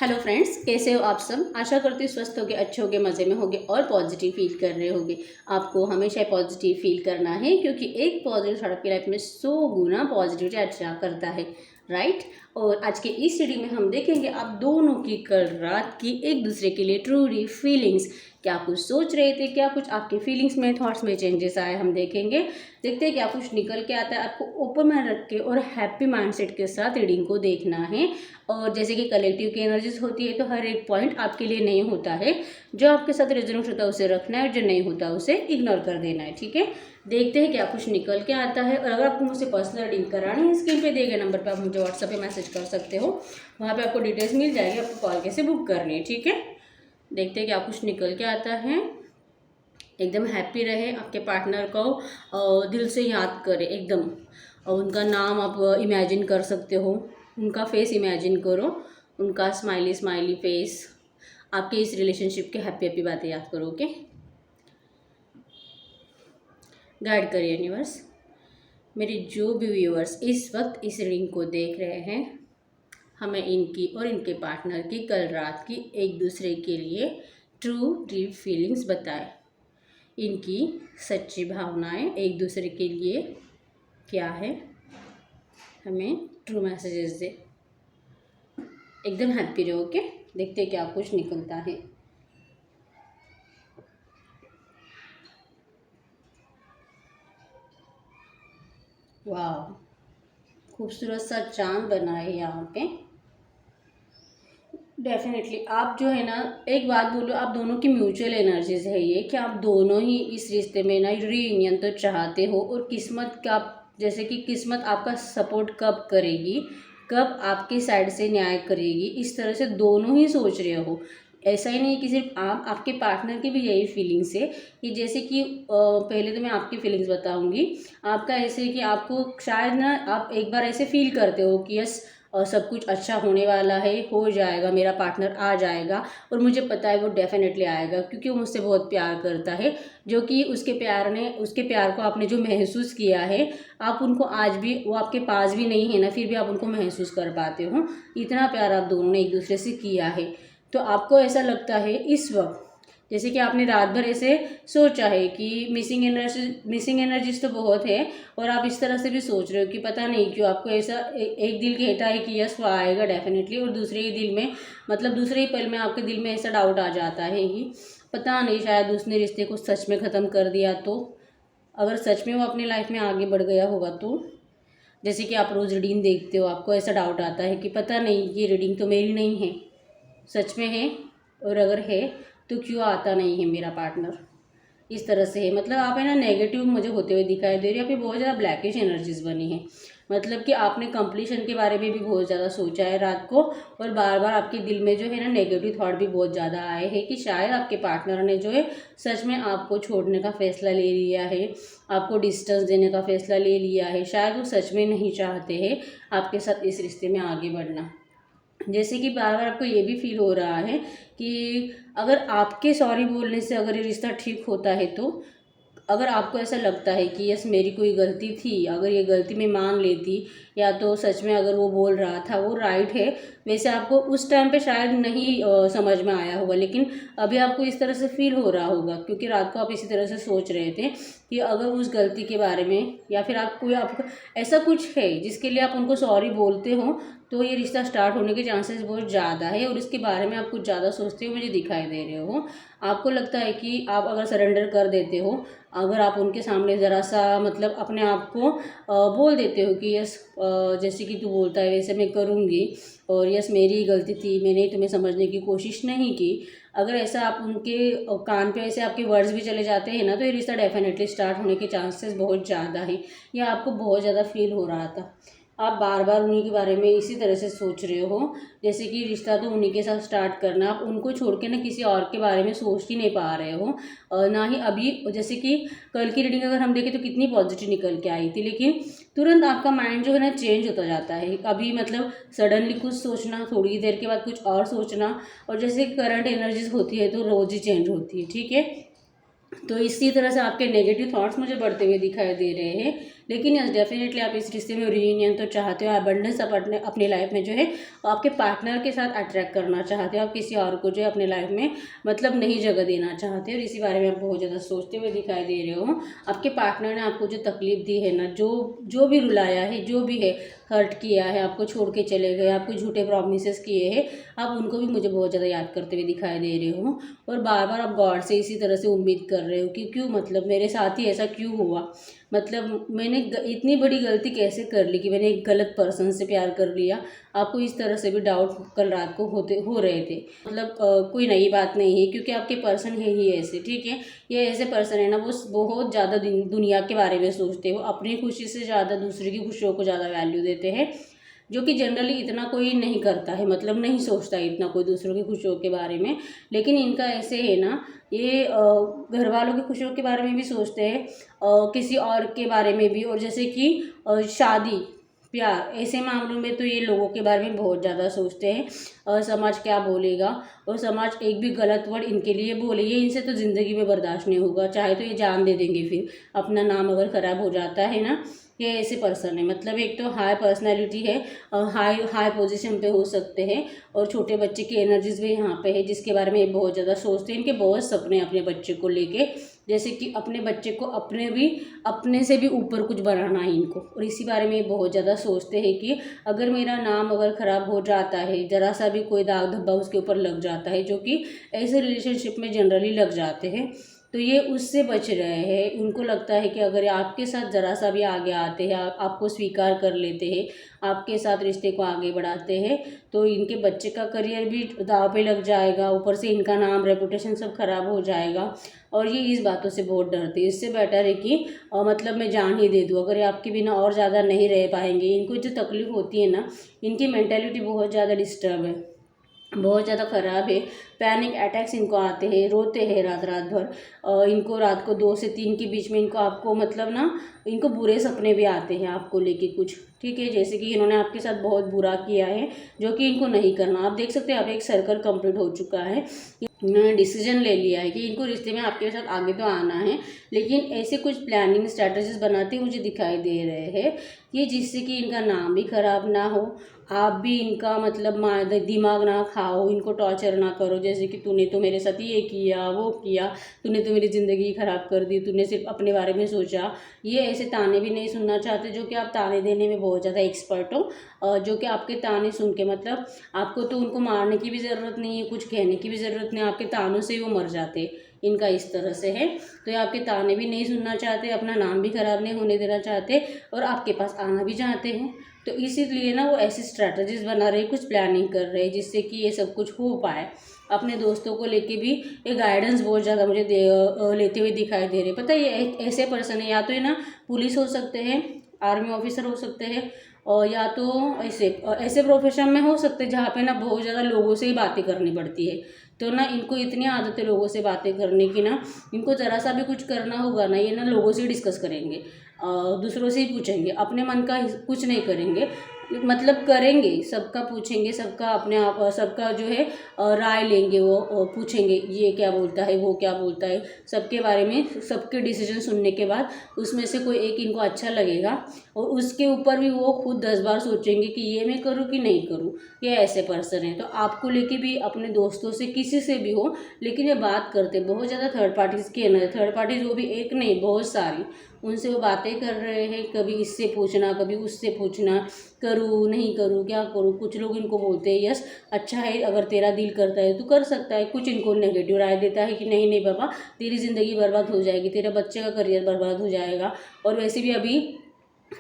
Hello friends, कैसे हो आप सब। आशा करती हूँ स्वस्थ होगे, अच्छे होगे, मज़े में होगे और पॉजिटिव फील कर रहे होगे। आपको हमेशा पॉजिटिव फील करना है क्योंकि एक पॉजिटिव आपकी लाइफ में 100 गुना पॉजिटिविटी अच्छा करता है, राइट। और आज के इस स्टडी में हम देखेंगे आप दोनों की कल रात की एक दूसरे के लिए ट्रूली फीलिंग्स, क्या कुछ सोच रहे थे, क्या कुछ आपके फीलिंग्स में, थॉट्स में चेंजेस आए, हम देखेंगे। देखते हैं क्या कुछ निकल के आता है। आपको ओपन माइंड रख के और हैप्पी माइंडसेट के साथ रीडिंग को देखना है। और जैसे कि कलेक्टिव की एनर्जीज होती है तो हर एक पॉइंट आपके लिए नहीं होता है। जो आपके साथ रेजोनेट होता है उसे रखना है और जो नहीं होता उसे इग्नोर कर देना है, ठीक है। देखते हैं क्या कुछ निकल के आता है। और अगर आपको मुझसे पर्सनल रीडिंग करानी है, स्क्रीन पे दिए गए नंबर पर आप मुझे व्हाट्सएप पे मैसेज कर सकते हो। वहाँ पे आपको डिटेल्स मिल जाएगी, आपको कॉल कैसे बुक करनी है, ठीक है। देखते हैं क्या कुछ निकल के आता है। एकदम हैप्पी रहे, आपके पार्टनर को दिल से याद करें एकदम। और उनका नाम आप इमेजिन कर सकते हो, उनका फेस इमेजिन करो, उनका स्माइली स्माइली फेस। आपके इस रिलेशनशिप के हैप्पी हैप्पी बातें याद करो, ओके। गाइड करिए यूनिवर्स। मेरे जो भी व्यूअर्स इस वक्त इस रीडिंग को देख रहे हैं, हमें इनकी और इनके पार्टनर की कल रात की एक दूसरे के लिए ट्रू डीप फीलिंग्स बताएं। इनकी सच्ची भावनाएं एक दूसरे के लिए क्या है, हमें ट्रू मैसेजेस दे। एकदम हैप्पी रहो, ओके। देखते हैं क्या कुछ निकलता है। वाह, खूबसूरत सा चांद बना है यहाँ पे। डेफिनेटली आप जो है ना, एक बात बोलो, आप दोनों की म्यूचुअल एनर्जीज है ये, कि आप दोनों ही इस रिश्ते में ना रीयूनियन तो चाहते हो। और किस्मत का, जैसे कि किस्मत आपका सपोर्ट कब करेगी, कब आपकी साइड से न्याय करेगी, इस तरह से दोनों ही सोच रहे हो। ऐसा ही नहीं कि सिर्फ आप, आपके पार्टनर की भी यही फीलिंग्स है। कि जैसे कि पहले तो मैं आपकी फीलिंग्स बताऊंगी। आपका ऐसे कि आपको शायद ना, आप एक बार ऐसे फील करते हो कि यस, और सब कुछ अच्छा होने वाला है, हो जाएगा, मेरा पार्टनर आ जाएगा। और मुझे पता है वो डेफिनेटली आएगा क्योंकि वो मुझसे बहुत प्यार करता है। जो कि उसके प्यार को आपने जो महसूस किया है, आप उनको आज भी, वो आपके पास भी नहीं है ना, फिर भी आप उनको महसूस कर पाते हो। इतना प्यार आप दोनों ने एक दूसरे से किया है। तो आपको ऐसा लगता है इस वक्त, जैसे कि आपने रात भर ऐसे सोचा है कि मिसिंग एनर्जीज तो बहुत है। और आप इस तरह से भी सोच रहे हो कि पता नहीं क्यों आपको ऐसा एक दिल कहता है कि यस वो आएगा डेफिनेटली, और दूसरे ही दिल में, मतलब दूसरे ही पल में आपके दिल में ऐसा डाउट आ जाता है कि पता नहीं शायद उसने रिश्ते को सच में ख़त्म कर दिया तो, अगर सच में वो अपनी लाइफ में आगे बढ़ गया होगा तो। जैसे कि आप रोज़ रीडिंग देखते हो, आपको ऐसा डाउट आता है कि पता नहीं ये रीडिंग तो मेरी नहीं है, सच में है, और अगर है तो क्यों आता नहीं है मेरा पार्टनर। इस तरह से है, मतलब आप है ना नेगेटिव मुझे होते हुए दिखाई दे रही है। यहाँ पे बहुत ज़्यादा ब्लैकिश एनर्जीज बनी है। मतलब कि आपने कंप्लीशन के बारे में भी बहुत ज़्यादा सोचा है रात को। और बार बार आपके दिल में जो है ना नेगेटिव थॉट भी बहुत ज़्यादा आए हैं कि शायद आपके पार्टनर ने जो है सच में आपको छोड़ने का फैसला ले लिया है, आपको डिस्टेंस देने का फैसला ले लिया है। शायद वो सच में नहीं चाहते हैं आपके साथ इस रिश्ते में आगे बढ़ना। जैसे कि बार बार आपको ये भी फील हो रहा है कि अगर आपके सॉरी बोलने से अगर ये रिश्ता ठीक होता है तो, अगर आपको ऐसा लगता है कि यस मेरी कोई गलती थी, अगर ये गलती मैं मान लेती, या तो सच में अगर वो बोल रहा था वो राइट है। वैसे आपको उस टाइम पे शायद नहीं समझ में आया होगा, लेकिन अभी आपको इस तरह से फील हो रहा होगा क्योंकि रात को आप इसी तरह से सोच रहे थे कि अगर उस गलती के बारे में, या फिर आपको ऐसा कुछ है जिसके लिए आप उनको सॉरी बोलते हो तो ये रिश्ता स्टार्ट होने के चांसेस बहुत ज़्यादा है। और इसके बारे में आप कुछ ज़्यादा सोचते हो, मुझे दिखाई दे रहे हो। आपको लगता है कि आप अगर सरेंडर कर देते हो, अगर आप उनके सामने ज़रा सा मतलब अपने आप को बोल देते हो कि यस, जैसे कि तू बोलता है वैसे मैं करूँगी, और यस मेरी गलती थी, मैंने तुम्हें समझने की कोशिश नहीं की। अगर ऐसा आप उनके कान पे ऐसे आपके वर्ड्स भी चले जाते हैं ना, तो ये रिश्ता डेफिनेटली स्टार्ट होने के चांसेस बहुत ज़्यादा है। या आपको बहुत ज़्यादा फील हो रहा था, आप बार बार उन्हीं के बारे में इसी तरह से सोच रहे हो, जैसे कि रिश्ता तो उन्हीं के साथ स्टार्ट करना, आप उनको छोड़ के ना किसी और के बारे में सोच ही नहीं पा रहे हो। ना ही अभी, जैसे कि कल की रीडिंग अगर हम देखें तो कितनी पॉजिटिव निकल के आई थी, लेकिन तुरंत आपका माइंड जो है ना चेंज होता जाता है। अभी मतलब सडनली कुछ सोचना, थोड़ी देर के बाद कुछ और सोचना, और जैसे करंट एनर्जीज होती है तो रोज़ ही चेंज होती है, ठीक है। तो इसी तरह से आपके नेगेटिव थॉट्स मुझे बढ़ते हुए दिखाई दे रहे हैं। लेकिन यस डेफिनेटली आप इस रिश्ते में रीयूनियन तो चाहते हो, अबंडेंस अपनी लाइफ में जो है आपके पार्टनर के साथ अट्रैक्ट करना चाहते हो, आप किसी और को जो है अपने लाइफ में मतलब नहीं जगह देना चाहते हो, और इसी बारे में आप बहुत ज़्यादा सोचते हुए दिखाई दे रहे हो। आपके पार्टनर ने आपको जो तकलीफ दी है ना, जो भी रुलाया है, जो भी है, हर्ट किया है, आपको छोड़ के चले गए, आपको झूठे प्रॉमिसेस किए हैं, आप उनको भी मुझे बहुत ज़्यादा याद करते हुए दिखाई दे रहे हो। और बार बार आप गॉड से इसी तरह से उम्मीद कर रहे हो कि क्यों, मतलब मेरे साथ ही ऐसा क्यों हुआ, मतलब मैंने इतनी बड़ी गलती कैसे कर ली कि मैंने एक गलत पर्सन से प्यार कर लिया। आपको इस तरह से भी डाउट कल रात को हो रहे थे। मतलब कोई नई बात नहीं है, क्योंकि आपके पर्सन है ही ऐसे, ठीक है। ये ऐसे पर्सन है ना, वो बहुत ज़्यादा दुनिया के बारे में सोचते हो, अपनी खुशी से ज़्यादा दूसरे की खुशियों को ज़्यादा वैल्यू देते हैं, जो कि जनरली इतना कोई नहीं करता है, मतलब नहीं सोचता इतना कोई दूसरों की खुशियों के बारे में। लेकिन इनका ऐसे है ना, ये घर वालों की खुशियों के बारे में भी सोचते हैं, किसी और के बारे में भी, और जैसे कि शादी, प्यार, ऐसे मामलों में तो ये लोगों के बारे में बहुत ज़्यादा सोचते हैं, समाज क्या बोलेगा, और समाज एक भी गलत वर्ड इनके लिए बोले, ये इनसे तो ज़िंदगी में बर्दाश्त नहीं होगा, चाहे तो ये जान दे देंगे फिर, अपना नाम अगर ख़राब हो जाता है ना। ये ऐसे पर्सन है, मतलब एक तो हाई पर्सनैलिटी है, हाई पोजीशन पे हो सकते हैं, और छोटे बच्चे की एनर्जीज भी यहाँ पे है, जिसके बारे में ये बहुत ज़्यादा सोचते हैं। इनके बहुत सपने हैं अपने बच्चे को लेके, जैसे कि अपने बच्चे को अपने से भी ऊपर कुछ बनाना है इनको, और इसी बारे में ये बहुत ज़्यादा सोचते हैं कि अगर मेरा नाम अगर ख़राब हो जाता है, ज़रा सा भी कोई दाग धब्बा उसके ऊपर लग जाता है, जो कि ऐसे रिलेशनशिप में जनरली लग जाते हैं, तो ये उससे बच रहे हैं। उनको लगता है कि अगर आपके साथ ज़रा सा भी आगे आते हैं, आपको स्वीकार कर लेते हैं, आपके साथ रिश्ते को आगे बढ़ाते हैं, तो इनके बच्चे का करियर भी दाव पे लग जाएगा, ऊपर से इनका नाम, रेपुटेशन सब खराब हो जाएगा, और ये इस बातों से बहुत डरते हैं। इससे बेटर है कि मतलब मैं जान ही दे दूँ, अगर ये आपके बिना और ज़्यादा नहीं रह पाएंगे। इनको जो तकलीफ़ होती है ना, इनकी मेंटालिटी बहुत ज़्यादा डिस्टर्ब है, बहुत ज़्यादा ख़राब है। पैनिक अटैक्स इनको आते हैं, रोते हैं रात रात भर, इनको रात को 2 से 3 के बीच में इनको आपको मतलब ना, इनको बुरे सपने भी आते हैं आपको लेके कुछ, ठीक है, जैसे कि इन्होंने आपके साथ बहुत बुरा किया है, जो कि इनको नहीं करना। आप देख सकते हैं, अब एक सर्कल कंप्लीट हो चुका है, इन्होंने डिसीजन ले लिया है कि इनको रिश्ते में आपके साथ आगे तो आना है, लेकिन ऐसे कुछ प्लानिंग स्ट्रैटेजीज बनाते मुझे दिखाई दे रहे हैं, ये जिससे कि इनका नाम भी ख़राब ना हो, आप भी इनका मतलब दिमाग ना खाओ, इनको टॉर्चर ना करो, जैसे कि तूने तो मेरे साथ ये किया, वो किया, तूने तो मेरी ज़िंदगी ख़राब कर दी, तूने सिर्फ अपने बारे में सोचा। ये ऐसे ताने भी नहीं सुनना चाहते, जो कि आप ताने देने में बहुत ज़्यादा एक्सपर्ट हो, जो कि आपके ताने सुन के मतलब आपको तो उनको मारने की भी ज़रूरत नहीं है, कुछ कहने की भी ज़रूरत नहीं, आपके तानों से ही वो मर जाते। इनका इस तरह से है, तो ये आपके ताने भी नहीं सुनना चाहते, अपना नाम भी ख़राब नहीं होने देना चाहते, और आपके पास आना भी चाहते हैं। तो इसीलिए ना वो ऐसी स्ट्रैटेजीज बना रहे, कुछ प्लानिंग कर रहे हैं, जिससे कि ये सब कुछ हो पाए। अपने दोस्तों को लेके भी ये गाइडेंस बहुत ज़्यादा मुझे लेते हुए दिखाई दे रहे। पता है, ये ऐसे पर्सन है, या तो ये ना पुलिस हो सकते हैं, आर्मी ऑफिसर हो सकते हैं, और या तो ऐसे प्रोफेशन में हो सकते हैं जहाँ पे ना बहुत ज़्यादा लोगों से ही बातें करनी पड़ती है। तो ना इनको इतनी आदत है लोगों से बातें करने की ना, इनको ज़रा सा भी कुछ करना होगा ना, ये ना लोगों से ही डिस्कस करेंगे, दूसरों से ही पूछेंगे, अपने मन का कुछ नहीं करेंगे, मतलब करेंगे, सबका पूछेंगे, सबका अपने आप, सबका जो है राय लेंगे, वो पूछेंगे ये क्या बोलता है, वो क्या बोलता है, सबके बारे में, सबके डिसीजन सुनने के बाद उसमें से कोई एक इनको अच्छा लगेगा, और उसके ऊपर भी वो खुद 10 बार सोचेंगे कि ये मैं करूँ कि नहीं करूँ। ये ऐसे पर्सन है। तो आपको लेके भी, अपने दोस्तों से, किसी से भी हो, लेकिन ये बात करते बहुत ज़्यादा थर्ड पार्टीज़ की है, थर्ड पार्टीज़ वो भी एक नहीं बहुत सारी, उनसे वो बातें कर रहे हैं, कभी इससे पूछना, कभी उससे पूछना, करूँ नहीं करूँ, क्या करूँ। कुछ लोग इनको बोलते हैं यस अच्छा है, अगर तेरा दिल करता है तो कर सकता है, कुछ इनको नेगेटिव राय देता है कि नहीं नहीं बाबा, तेरी ज़िंदगी बर्बाद हो जाएगी, तेरे बच्चे का करियर बर्बाद हो जाएगा, और वैसे भी अभी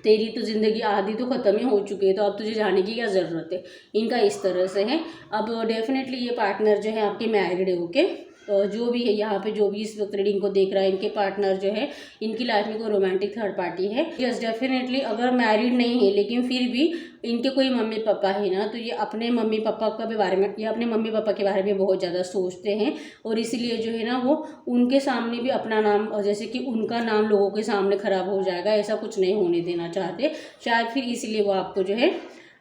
तेरी तो ज़िंदगी आधी तो ख़त्म ही हो चुकी है, तो अब तुझे जाने की क्या ज़रूरत है। इनका इस तरह से है। अब डेफिनेटली ये पार्टनर जो है आपके मैरिड है, ओके, जो भी है यहाँ पे, जो भी इस वक्त रीडिंग को देख रहा है, इनके पार्टनर जो है, इनकी लाइफ में कोई रोमांटिक थर्ड पार्टी है। यस डेफिनेटली, अगर मैरिड नहीं है लेकिन फिर भी इनके कोई मम्मी पापा है ना, तो ये अपने मम्मी पापा का भी बारे में, ये अपने मम्मी पापा के बारे में बहुत ज़्यादा सोचते हैं, और इसीलिए जो है ना वो उनके सामने भी अपना नाम, जैसे कि उनका नाम लोगों के सामने ख़राब हो जाएगा, ऐसा कुछ नहीं होने देना चाहते। शायद फिर इसीलिए वो आपको जो है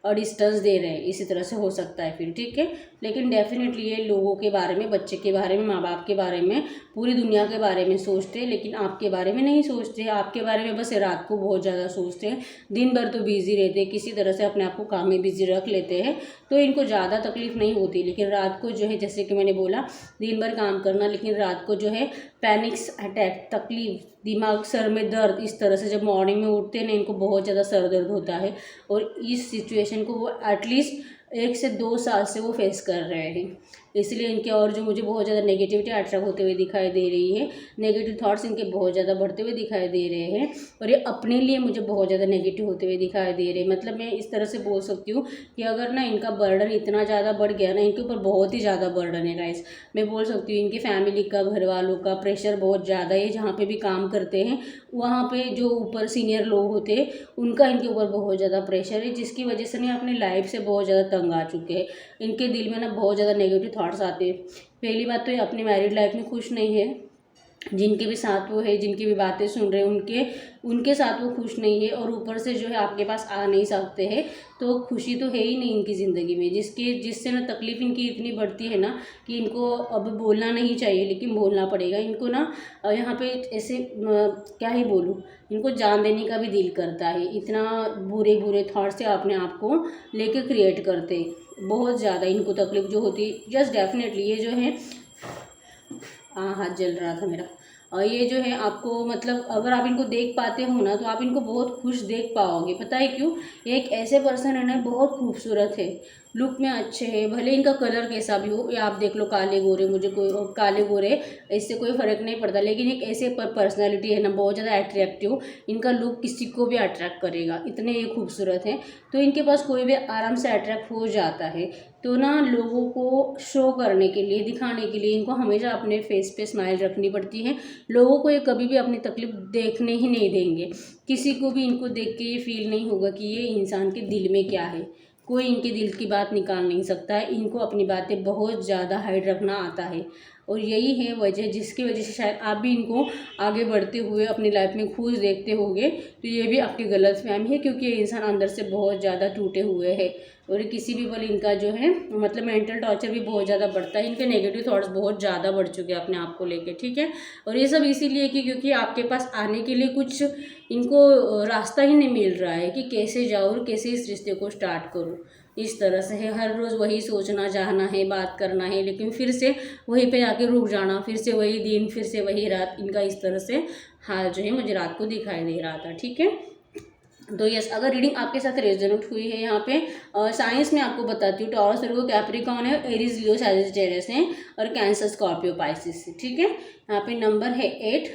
डिस्टेंस दे रहे हैं, इसी तरह से हो सकता है फिर, ठीक है। लेकिन डेफिनेटली ये लोगों के बारे में, बच्चे के बारे में, माँ बाप के बारे में, पूरी दुनिया के बारे में सोचते हैं, लेकिन आपके बारे में नहीं सोचते। आपके बारे में बस रात को बहुत ज़्यादा सोचते हैं, दिन भर तो बिजी रहते हैं, किसी तरह से अपने आप को काम में बिजी रख लेते हैं, तो इनको ज़्यादा तकलीफ नहीं होती। लेकिन रात को जो है, जैसे कि मैंने बोला, दिन भर काम करना, लेकिन रात को जो है पैनिक्स अटैक, तकलीफ, दिमाग, सर में दर्द, इस तरह से जब मॉर्निंग में उठते हैं ना, इनको बहुत ज़्यादा सर दर्द होता है। और इस सिचुएशन को वो एटलीस्ट 1 से 2 साल से वो फेस कर रहे हैं। इसलिए इनके और जो मुझे बहुत ज़्यादा नेगेटिविटी अट्रैक्ट होते हुए दिखाई दे रही है, नेगेटिव थॉट्स इनके बहुत ज़्यादा बढ़ते हुए दिखाई दे रहे हैं, और ये अपने लिए मुझे बहुत ज़्यादा नेगेटिव होते हुए दिखाई दे रहे हैं। मतलब मैं इस तरह से बोल सकती हूँ कि अगर ना इनका बर्डन इतना ज़्यादा बढ़ गया ना, इनके ऊपर बहुत ही ज़्यादा बर्डन है गाइस। मैं बोल सकती हूँ इनकी फैमिली का, घर वालों का प्रेशर बहुत ज़्यादा है। जहाँ पे भी काम करते हैं वहाँ पे जो ऊपर सीनियर लोग होते हैं उनका इनके ऊपर बहुत ज़्यादा प्रेशर है, जिसकी वजह से ना अपनी लाइफ से बहुत ज़्यादा तंग आ चुके हैं। इनके दिल में ना बहुत ज़्यादा नेगेटिव थॉट्स आते हैं। पहली बात तो ये अपनी मैरिड लाइफ में खुश नहीं है, जिनके भी साथ वो है, जिनकी भी बातें सुन रहे हैं, उनके साथ वो खुश नहीं है, और ऊपर से जो है आपके पास आ नहीं सकते हैं, तो खुशी तो है ही नहीं इनकी ज़िंदगी में, जिससे ना तकलीफ़ इनकी इतनी बढ़ती है ना कि इनको अब बोलना नहीं चाहिए, लेकिन बोलना पड़ेगा इनको ना। यहाँ पे ऐसे क्या ही बोलूँ, इनको जान देने का भी दिल करता है, इतना बुरे बुरे थॉट्स से अपने आप को लेके क्रिएट करते, बहुत ज़्यादा इनको तकलीफ़ जो होती है। जस्ट डेफिनेटली ये जो है, हाथ जल रहा था मेरा, और ये जो है आपको, मतलब अगर आप इनको देख पाते हो ना, तो आप इनको बहुत खुश देख पाओगे। पता है क्यों? ये एक ऐसे पर्सन है ना, बहुत खूबसूरत है, लुक में अच्छे हैं, भले इनका कलर कैसा भी हो, या आप देख लो काले गोरे, मुझे कोई काले गोरे इससे कोई फ़र्क नहीं पड़ता, लेकिन एक ऐसे पर्सनैलिटी है ना, बहुत ज़्यादा अट्रैक्टिव, इनका लुक किसी को भी अट्रैक्ट करेगा, इतने ये खूबसूरत हैं। तो इनके पास कोई भी आराम से अट्रैक्ट हो जाता है। तो ना लोगों को शो करने के लिए, दिखाने के लिए इनको हमेशा अपने फेस पे स्माइल रखनी पड़ती है। लोगों को ये कभी भी अपनी तकलीफ देखने ही नहीं देंगे, किसी को भी इनको देख के ये फील नहीं होगा कि ये इंसान के दिल में क्या है। कोई इनके दिल की बात निकाल नहीं सकता है, इनको अपनी बातें बहुत ज़्यादा हाइड रखना आता है, और यही है वजह, जिसकी वजह से शायद आप भी इनको आगे बढ़ते हुए अपनी लाइफ में खुश देखते होंगे। तो ये भी आपकी गलतफहमी है, क्योंकि ये इंसान अंदर से बहुत ज़्यादा टूटे हुए हैं, और किसी भी पल इनका जो है, मतलब मेंटल टॉर्चर भी बहुत ज़्यादा बढ़ता है, इनके नेगेटिव थॉट्स बहुत ज़्यादा बढ़ चुके हैं अपने आप को लेके, ठीक है। और ये सब इसीलिए कि क्योंकि आपके पास आने के लिए कुछ इनको रास्ता ही नहीं मिल रहा है कि कैसे जाऊँ और कैसे इस रिश्ते को स्टार्ट करूँ। इस तरह से है, हर रोज़ वही सोचना चाहना है, बात करना है, लेकिन फिर से वहीं पे आके रुक जाना, फिर से वही दिन, फिर से वही रात, इनका इस तरह से हाल जो है मुझे रात को दिखाई दे रहा था, ठीक है। तो यस, अगर रीडिंग आपके साथ रेजोनेट हुई है, यहाँ पे साइंस में आपको बताती हूँ, टॉरस, वर्गो, कैप्रिकॉर्न है, एरीज, लियो, सैजिटेरियस है, और कैंसर, स्कॉर्पियो, पाइसिस है, ठीक है। यहाँ पे नंबर है 8,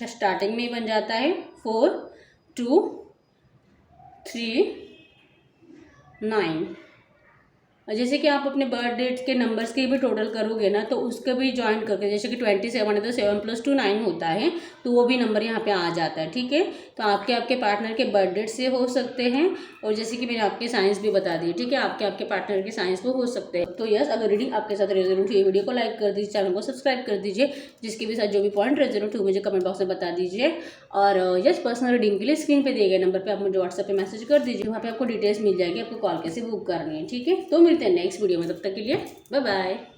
स्टार्टिंग में ही बन जाता है, 4 2 3 9। और जैसे कि आप अपने बर्थ डेट के नंबर्स के भी टोटल करोगे ना, तो उसके भी ज्वाइन करके, जैसे कि 27 है तो 7 + 2 9 होता है, तो वो भी नंबर यहाँ पे आ जाता है, ठीक है। तो आपके पार्टनर के बर्थ डेट से हो सकते हैं, और जैसे कि मैंने आपके साइंस भी बता दी, ठीक है, आपके पार्टनर के साइंस को हो सकते हैं। तो यस, अगर रीडिंग आपके साथ रेजोनेट हुई, वीडियो को लाइक कर दीजिए, चैनल को सब्सक्राइब कर दीजिए, जिसके भी साथ जो भी पॉइंट रेजोनेट हुए मुझे कमेंट बॉक्स में बता दीजिए। और यस, पर्सनल रीडिंग के लिए स्क्रीन पे दिए गए नंबर पे आप मुझे व्हाट्सएप पे मैसेज कर दीजिए, वहाँ पे आपको डिटेल्स मिल जाएगी, आपको कॉल कैसे बुक करनी है, ठीक है। तो मिलते हैं नेक्स्ट वीडियो में, तब तक के लिए बाय बाय।